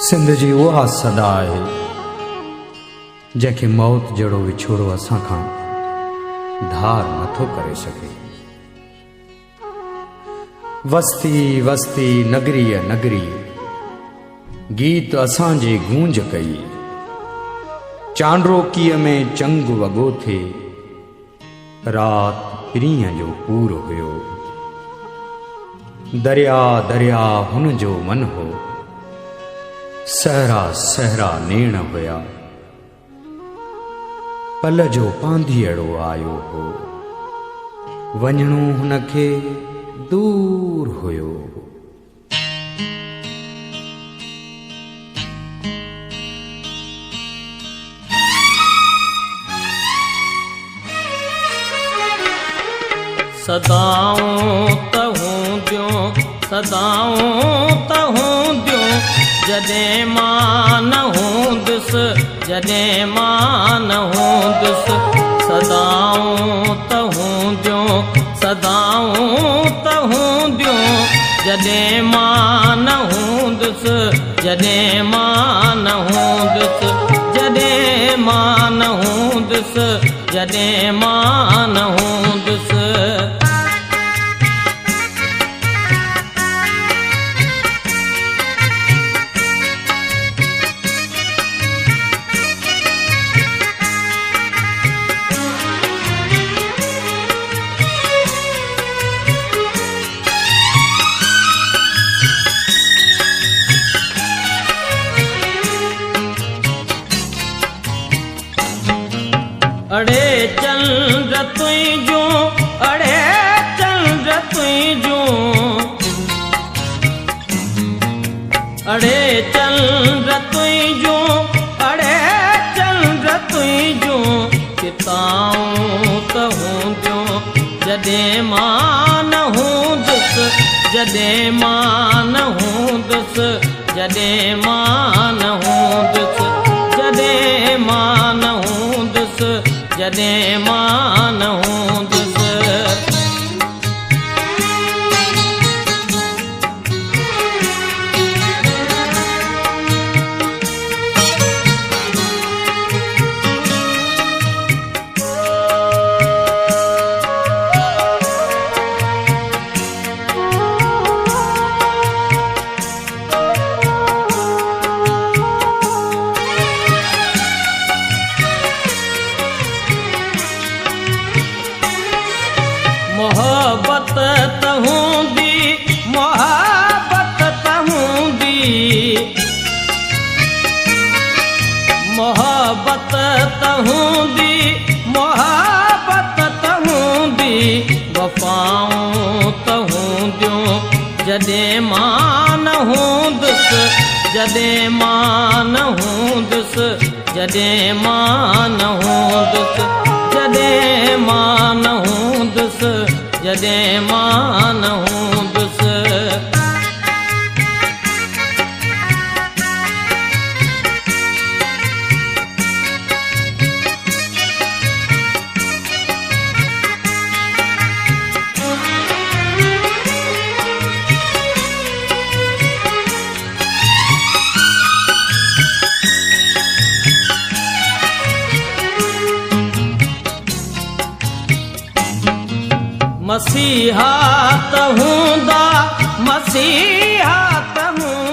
सिंध जी उहा सदा आहे जंहिंखे मौत जहिड़ो विछोड़ो असां खां धार नथो करे सघे। वस्ती वस्ती नगरीअ नगरी गीत असांजे गूंज कई। चांड्रोकीअ में चंग वॻो थे रात पीरीअ जो पूर हुयो। दरिया दरिया हुन जो मन हो, सहरा सहरा नेण हुया। पल जो पांधीअड़ो आयो हो, वञणो हुनखे दूर हुयो। सदाऊं त हूंदियूं सदाऊं त हूंदियूं जॾहिं मां न हूंदुसि, जॾहिं मां न हूंदुसि। सदाऊं त हूंदियूं सदाऊं त हूंदियूं जॾहिं मां न हूंदुसि, जॾहिं मां न हूंदुसि, जॾहिं मां न हूंदुसि, जॾहिं मां न हूंदुसि। अड़े चंद्र तुझो, अड़े चंद्र तुझो, अड़े चंद्र तुझो, अड़े चंद्र तुझो। किताऊं त हूंदियूं जॾहिं मां न हूंदुसि, जॾहिं मां न हूंदुसि, जॾहिं मां न हूंदुसि, जॾहिं मां न हूंदुसि, जॾहिं मां न हूंदुसि। मोहब्बत त हूंदी, मोहब्बत त हूंदी, मोहब्बत त हूंदी, मोहब्बत त हूंदी। वफ़ाऊं त हूंदियूं जॾहिं मां न हूंदुसि, जॾहिं मां न हूंदुसि, जॾहिं मां न हूंदुसि, जॾहिं मां न हूंदुसि, जॾहिं मां न हूंदुसि। मसीहा त हूंदा, मसीहा त हूंदा,